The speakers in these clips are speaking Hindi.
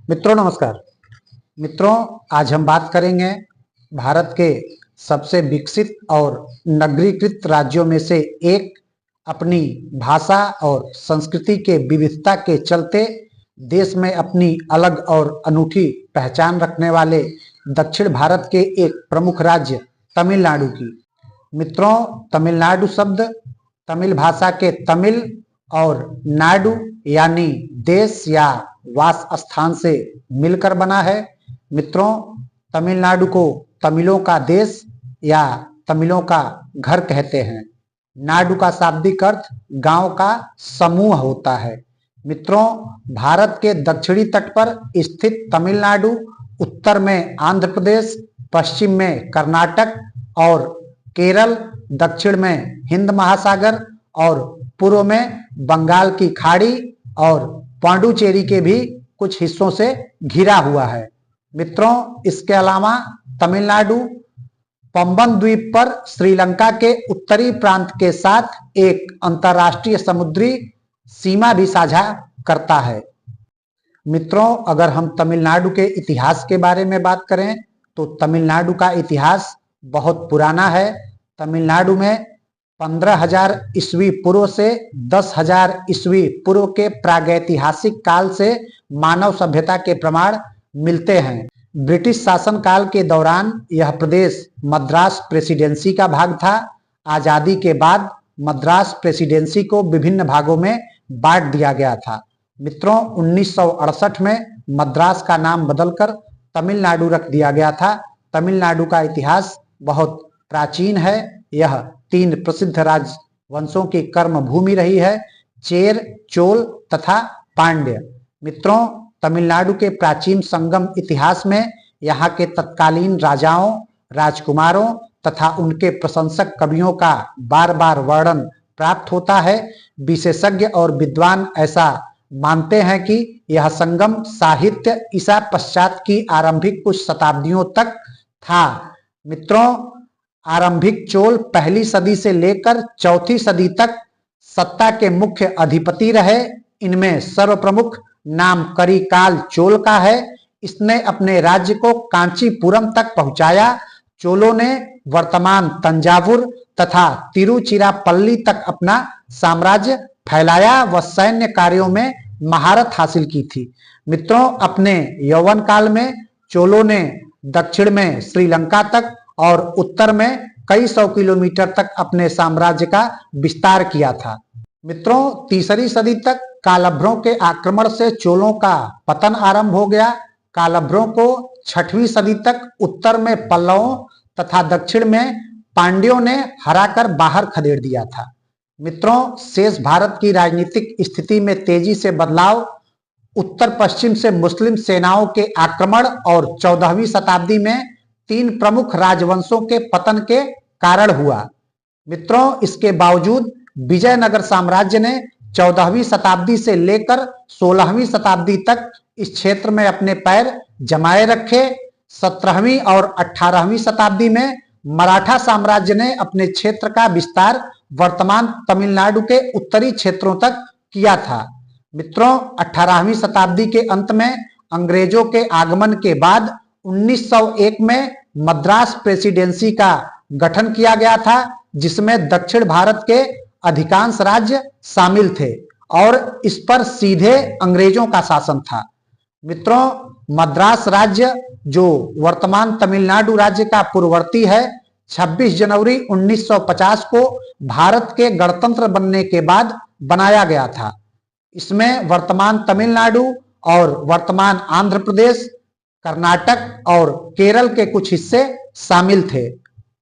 मित्रों नमस्कार। मित्रों, आज हम बात करेंगे भारत के सबसे विकसित और नगरीकृत राज्यों में से एक, अपनी भाषा और संस्कृति के विविधता के चलते देश में अपनी अलग और अनूठी पहचान रखने वाले दक्षिण भारत के एक प्रमुख राज्य तमिलनाडु की। मित्रों, तमिलनाडु शब्द तमिल भाषा के तमिल और नाडु यानी देश या वास स्थान से मिलकर बना है। मित्रों, तमिलनाडु को तमिलों का देश या तमिलों का घर कहते हैं। नाडु का शाब्दिक अर्थ गांव का समूह होता है। मित्रों, भारत के दक्षिणी तट पर स्थित तमिलनाडु उत्तर में आंध्र प्रदेश, पश्चिम में कर्नाटक और केरल, दक्षिण में हिंद महासागर और पूर्व में बंगाल की खाड़ी और पांडुचेरी के भी कुछ हिस्सों से घिरा हुआ है। मित्रों, इसके अलावा तमिलनाडु पंबन द्वीप पर श्रीलंका के उत्तरी प्रांत के साथ एक अंतर्राष्ट्रीय समुद्री सीमा भी साझा करता है। मित्रों, अगर हम तमिलनाडु के इतिहास के बारे में बात करें तो तमिलनाडु का इतिहास बहुत पुराना है। तमिलनाडु में 15,000 ईस्वी पूर्व से 10,000 ईस्वी पूर्व के प्रागैतिहासिक काल से मानव सभ्यता के प्रमाण मिलते हैं। ब्रिटिश शासन काल के दौरान यह प्रदेश मद्रास प्रेसिडेंसी का भाग था। आजादी के बाद मद्रास प्रेसिडेंसी को विभिन्न भागों में बांट दिया गया था। मित्रों, 1968 में मद्रास का नाम बदलकर तमिलनाडु रख दिया गया था। तमिलनाडु का इतिहास बहुत प्राचीन है। यह 3 प्रसिद्ध राजवंशों की कर्म भूमि रही है, चेर, चोल तथा पांड्य। मित्रों, तमिलनाडु के प्राचीन संगम इतिहास में यहाँ के तत्कालीन राजाओं, राजकुमारों तथा उनके प्रशंसक कवियों का बार बार वर्णन प्राप्त होता है। विशेषज्ञ और विद्वान ऐसा मानते हैं कि यह संगम साहित्य ईसा पश्चात की आरंभिक कुछ शताब्दियों तक था। मित्रों, आरंभिक चोल पहली सदी से लेकर चौथी सदी तक सत्ता के मुख्य अधिपति रहे। इनमें सर्वप्रमुख नाम करिकाल चोल का है। इसने अपने राज्य को कांचीपुरम तक पहुंचाया। चोलों ने वर्तमान तंजावुर तथा तिरुचिरापल्ली तक अपना साम्राज्य फैलाया व सैन्य कार्यों में महारत हासिल की थी। मित्रों, अपने यौवन काल में चोलों ने दक्षिण में श्रीलंका तक और उत्तर में कई सौ किलोमीटर तक अपने साम्राज्य का विस्तार किया था। मित्रों, तीसरी सदी तक कालभ्रों के आक्रमण से चोलों का पतन आरंभ हो गया। कालभ्रों को 6वीं सदी तक उत्तर में पल्लवों तथा दक्षिण में पांड्यों ने हराकर बाहर खदेड़ दिया था। मित्रों, शेष भारत की राजनीतिक स्थिति में तेजी से बदलाव उत्तर पश्चिम से मुस्लिम सेनाओं के आक्रमण और 14वीं शताब्दी में 3 प्रमुख राजवंशों के पतन के कारण हुआ। मित्रों, इसके बावजूद विजयनगर साम्राज्य ने 14वीं शताब्दी से लेकर 16वीं शताब्दी तक इस क्षेत्र में अपने पैर जमाए रखे। 17वीं और 18वीं शताब्दी में मराठा साम्राज्य ने अपने क्षेत्र का विस्तार वर्तमान तमिलनाडु के उत्तरी क्षेत्रों तक किया था। मित्रों, 18वीं शताब्दी के अंत में अंग्रेजों के आगमन के बाद 1901 में मद्रास प्रेसिडेंसी का गठन किया गया था, जिसमें दक्षिण भारत के अधिकांश राज्य शामिल थे और इस पर सीधे अंग्रेजों का शासन था। मित्रों, मद्रास राज्य, जो वर्तमान तमिलनाडु राज्य का पूर्ववर्ती है, 26 जनवरी 1950 को भारत के गणतंत्र बनने के बाद बनाया गया था। इसमें वर्तमान तमिलनाडु और वर्तमान आंध्र प्रदेश, कर्नाटक और केरल के कुछ हिस्से शामिल थे।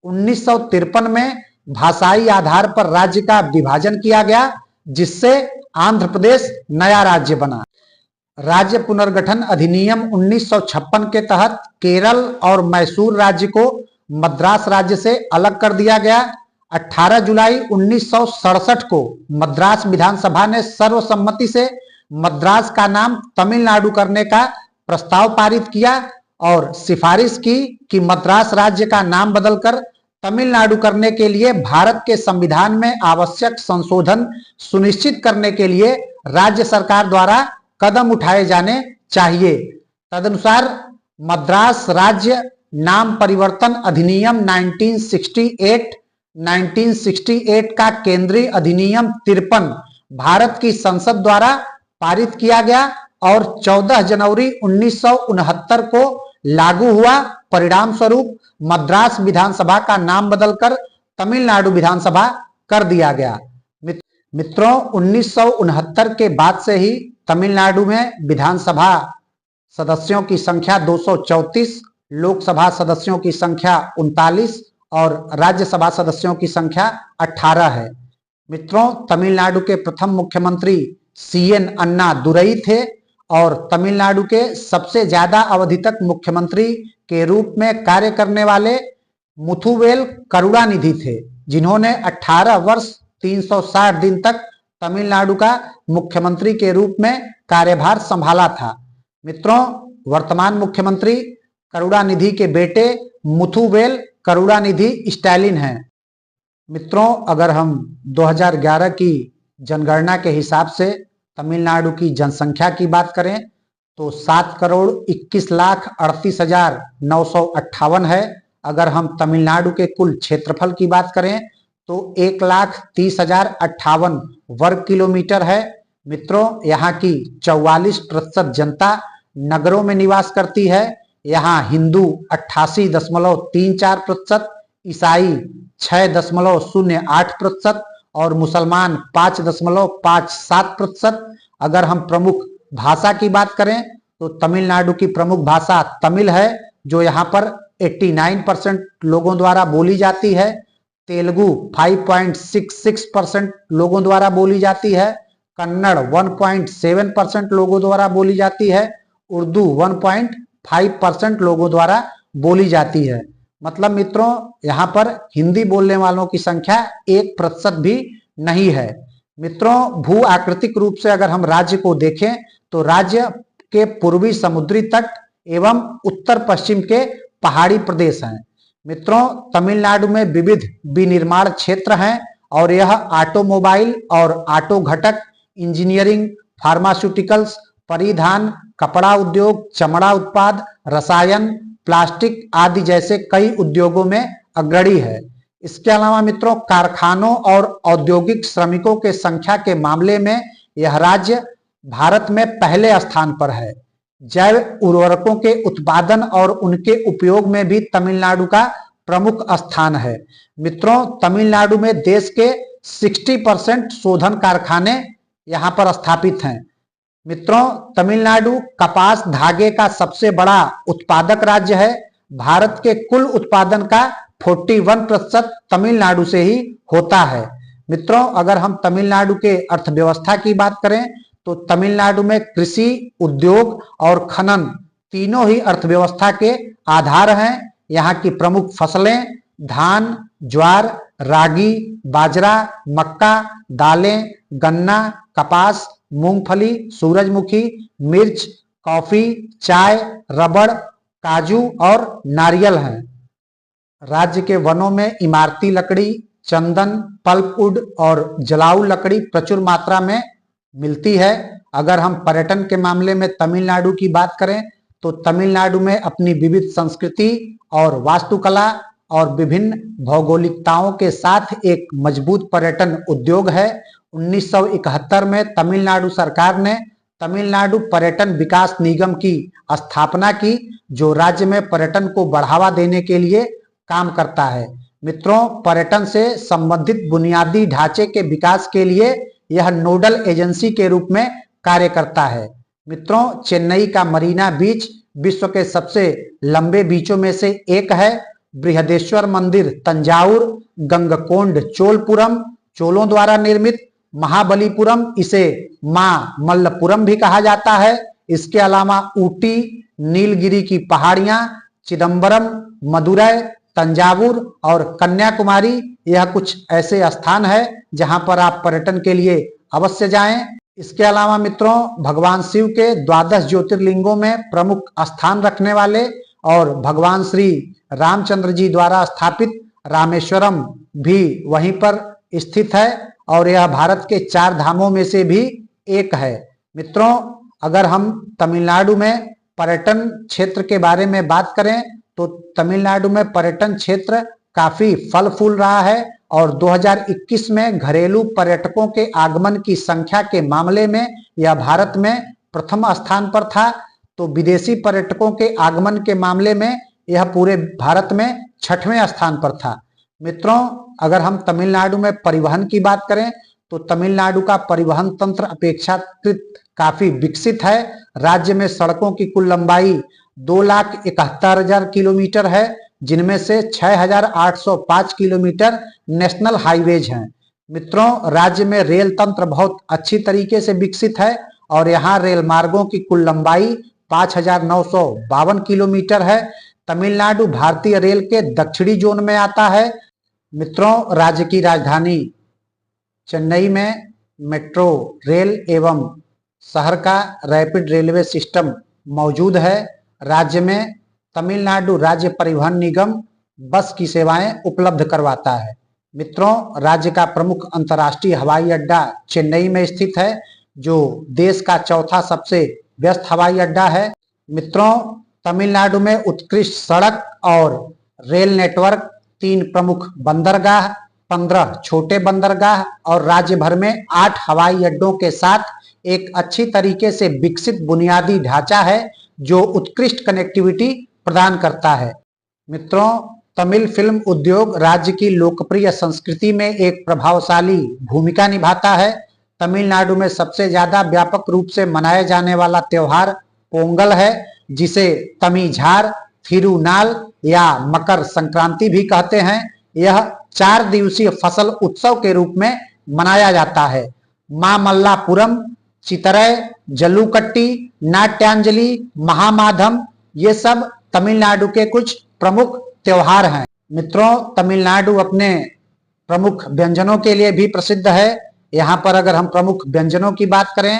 1953 में भाषाई आधार पर राज्य का विभाजन किया गया, जिससे आंध्र प्रदेश नया राज्य बना। राज्य पुनर्गठन अधिनियम 1956 के तहत केरल और मैसूर राज्य को मद्रास राज्य से अलग कर दिया गया। 18 जुलाई 1967 को मद्रास विधानसभा ने सर्वसम्मति से मद्रास का नाम तमिलनाडु करने का प्रस्ताव पारित किया और सिफारिश की कि मद्रास राज्य का नाम बदलकर तमिलनाडु करने के लिए भारत के संविधान में आवश्यक संशोधन सुनिश्चित करने के लिए राज्य सरकार द्वारा कदम उठाए जाने चाहिए। तदनुसार मद्रास राज्य नाम परिवर्तन अधिनियम 1968 का केंद्रीय अधिनियम 53 भारत की संसद द्वारा पारित किया गया और 14 जनवरी 1969 को लागू हुआ। परिणाम स्वरूप मद्रास विधानसभा का नाम बदलकर तमिलनाडु विधानसभा कर दिया गया। मित्रों, 1969 के बाद से ही तमिलनाडु में विधानसभा सदस्यों की संख्या 234, लोकसभा सदस्यों की संख्या 39 और राज्यसभा सदस्यों की संख्या 18 है। मित्रों, तमिलनाडु के प्रथम मुख्यमंत्री CN अन्ना दुरई थे और तमिलनाडु के सबसे ज्यादा अवधि तक मुख्यमंत्री के रूप में कार्य करने वाले मुथुवेल करुणानिधि थे, जिन्होंने 18 वर्ष 360 दिन तक तमिलनाडु का मुख्यमंत्री के रूप में कार्यभार संभाला था। मित्रों, वर्तमान मुख्यमंत्री करुणानिधि के बेटे मुथुवेल करुणानिधि स्टालिन हैं। मित्रों, अगर हम 2011 की जनगणना के हिसाब से तमिलनाडु की जनसंख्या की बात करें तो 7,21,38,958 है। अगर हम तमिलनाडु के कुल क्षेत्रफल की बात करें तो 1,30,058 वर्ग किलोमीटर है। मित्रों, यहाँ की 44% जनता नगरों में निवास करती है। यहाँ हिंदू 88.34%, ईसाई 6.08% और मुसलमान 5.57%। अगर हम प्रमुख भाषा की बात करें तो तमिलनाडु की प्रमुख भाषा तमिल है, जो यहाँ पर 89% लोगों द्वारा बोली जाती है। तेलुगु 5.66% लोगों द्वारा बोली जाती है। कन्नड़ 1.7% लोगों द्वारा बोली जाती है। उर्दू 1.5% लोगों द्वारा बोली जाती है। मतलब मित्रों, यहाँ पर हिंदी बोलने वालों की संख्या 1% भी नहीं है। मित्रों, भू आकृतिक रूप से अगर हम राज्य को देखें तो राज्य के पूर्वी समुद्री तट एवं उत्तर पश्चिम के पहाड़ी प्रदेश हैं। मित्रों, तमिलनाडु में विविध विनिर्माण क्षेत्र हैं और यह ऑटोमोबाइल और ऑटो घटक, इंजीनियरिंग, फार्मास्यूटिकल्स, परिधान, कपड़ा उद्योग, चमड़ा उत्पाद, रसायन, प्लास्टिक आदि जैसे कई उद्योगों में अग्रणी है। इसके अलावा मित्रों, कारखानों और औद्योगिक श्रमिकों के संख्या के मामले में यह राज्य भारत में पहले स्थान पर है। जैव उर्वरकों के उत्पादन और उनके उपयोग में भी तमिलनाडु का प्रमुख स्थान है। मित्रों, तमिलनाडु में देश के 60% शोधन कारखाने यहाँ पर स्थापित हैं। मित्रों, तमिलनाडु कपास धागे का सबसे बड़ा उत्पादक राज्य है। भारत के कुल उत्पादन का 41% तमिलनाडु से ही होता है। मित्रों, अगर हम तमिलनाडु के अर्थव्यवस्था की बात करें तो तमिलनाडु में कृषि, उद्योग और खनन तीनों ही अर्थव्यवस्था के आधार हैं। यहाँ की प्रमुख फसलें धान, ज्वार, रागी, बाजरा, मक्का, दालें, गन्ना, कपास, मूंगफली, सूरजमुखी, मिर्च, कॉफी, चाय, रबड़, काजू और नारियल हैं। राज्य के वनों में इमारती लकड़ी, चंदन, पल्पवुड और जलाऊ लकड़ी प्रचुर मात्रा में मिलती है। अगर हम पर्यटन के मामले में तमिलनाडु की बात करें तो तमिलनाडु में अपनी विविध संस्कृति और वास्तुकला और विभिन्न भौगोलिकताओं के साथ एक मजबूत पर्यटन उद्योग है। 1971 में तमिलनाडु सरकार ने तमिलनाडु पर्यटन विकास निगम की स्थापना की, जो राज्य में पर्यटन को बढ़ावा देने के लिए काम करता है। मित्रों, पर्यटन से संबंधित बुनियादी ढांचे के विकास के लिए यह नोडल एजेंसी के रूप में कार्य करता है। मित्रों, चेन्नई का मरीना बीच विश्व के सबसे लंबे बीचों में से एक है। बृहदेश्वर मंदिर तंजावुर, गंगकोंड चोलपुरम चोलों द्वारा निर्मित, महाबलीपुरम इसे मां मल्लपुरम भी कहा जाता है। इसके अलावा ऊटी, नीलगिरी की पहाड़ियां, चिदम्बरम, मदुरै, तंजावुर और कन्याकुमारी, यह कुछ ऐसे स्थान है जहां पर आप पर्यटन के लिए अवश्य जाएं। इसके अलावा मित्रों, भगवान शिव के 12 ज्योतिर्लिंगों में प्रमुख स्थान रखने वाले और भगवान श्री रामचंद्र जी द्वारा स्थापित रामेश्वरम भी वहीं पर स्थित है और यह भारत के 4 धामों में से भी एक है। मित्रों, अगर हम तमिलनाडु में पर्यटन क्षेत्र के बारे में बात करें तो तमिलनाडु में पर्यटन क्षेत्र काफी फल फूल रहा है और 2021 में घरेलू पर्यटकों के आगमन की संख्या के मामले में यह भारत में प्रथम स्थान पर था, तो विदेशी पर्यटकों के आगमन के मामले में यह पूरे भारत में 6वें स्थान पर था। मित्रों, अगर हम तमिलनाडु में परिवहन की बात करें तो तमिलनाडु का परिवहन तंत्र अपेक्षाकृत काफी विकसित है। राज्य में सड़कों की कुल लंबाई 2,71,000 किलोमीटर है, जिनमें से 6,805 किलोमीटर नेशनल हाईवेज हैं। मित्रों, राज्य में रेल तंत्र बहुत अच्छी तरीके से विकसित है और यहाँ रेल मार्गों की कुल लंबाई 5,952 किलोमीटर है। तमिलनाडु भारतीय रेल के दक्षिणी जोन में आता है। मित्रों, राज्य की राजधानी चेन्नई में मेट्रो रेल एवं शहर का रैपिड रेलवे सिस्टम मौजूद है। राज्य में तमिलनाडु राज्य परिवहन निगम बस की सेवाएं उपलब्ध करवाता है। मित्रों, राज्य का प्रमुख अंतर्राष्ट्रीय हवाई अड्डा चेन्नई में स्थित है, जो देश का चौथा सबसे व्यस्त हवाई अड्डा है। मित्रों, तमिलनाडु में उत्कृष्ट सड़क और रेल नेटवर्क, 3 प्रमुख बंदरगाह, 15 छोटे बंदरगाह और राज्य भर में 8 हवाई अड्डों के साथ एक अच्छी तरीके से विकसित बुनियादी ढांचा है जो उत्कृष्ट कनेक्टिविटी प्रदान करता है। मित्रों, तमिल फिल्म उद्योग राज्य की लोकप्रिय संस्कृति में एक प्रभावशाली भूमिका निभाता है। तमिलनाडु में सबसे ज्यादा व्यापक रूप से मनाया जाने वाला त्योहार पोंगल है, जिसे तमिझार, थिरुनाल या मकर संक्रांति भी कहते हैं। यह 4 दिवसीय फसल उत्सव के रूप में मनाया जाता है। मामल्लापुरम, चितरय, जल्लूकट्टी, नाट्यांजलि, महामाधम, ये सब तमिलनाडु के कुछ प्रमुख त्योहार हैं। मित्रों, तमिलनाडु अपने प्रमुख व्यंजनों के लिए भी प्रसिद्ध है। यहाँ पर अगर हम प्रमुख व्यंजनों की बात करें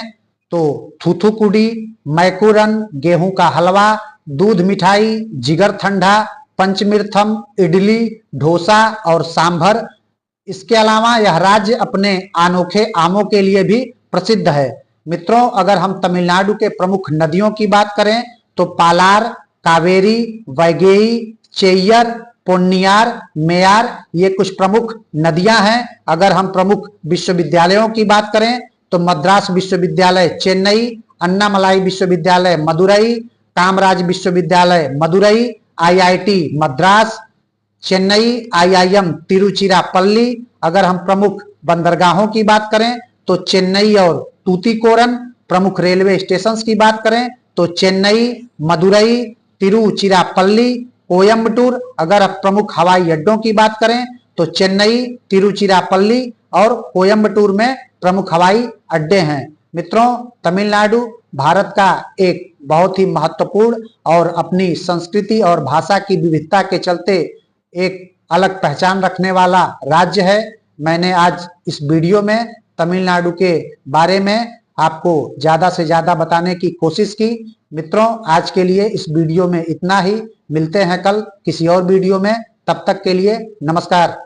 तो थूथुकुडी, मैकूरन, गेहूं का हलवा, दूध मिठाई, जिगर ठंडा, पंचमिर्थम, इडली, डोसा और सांभर। इसके अलावा यह राज्य अपने अनोखे आमों के लिए भी प्रसिद्ध है। मित्रों, अगर हम तमिलनाडु के प्रमुख नदियों की बात करें तो पालार, कावेरी, वैगेई, चेय्यर, पोन्नियार, मेयार, ये कुछ प्रमुख नदियां हैं। अगर हम प्रमुख विश्वविद्यालयों की बात करें तो मद्रास विश्वविद्यालय चेन्नई, अन्नामलाई विश्वविद्यालय मदुरई, कामराज विश्वविद्यालय मदुरई, आईआईटी मद्रास, चेन्नई, आईआईएम तिरुचिरापल्ली। अगर हम प्रमुख बंदरगाहों की बात करें तो चेन्नई और तूतीकोरन। प्रमुख रेलवे स्टेशंस की बात करें तो चेन्नई, मदुरई, तिरुचिरापल्ली, कोयम्बटूर। अगर आप प्रमुख हवाई अड्डों की बात करें तो चेन्नई, तिरुचिरापल्ली और कोयम्बटूर में प्रमुख हवाई अड्डे हैं। मित्रों, तमिलनाडु भारत का एक बहुत ही महत्वपूर्ण और अपनी संस्कृति और भाषा की विविधता के चलते एक अलग पहचान रखने वाला राज्य है। मैंने आज इस वीडियो में तमिलनाडु के बारे में आपको ज्यादा से ज्यादा बताने की कोशिश की। मित्रों, आज के लिए इस वीडियो में इतना ही। मिलते हैं कल किसी और वीडियो में। तब तक के लिए नमस्कार।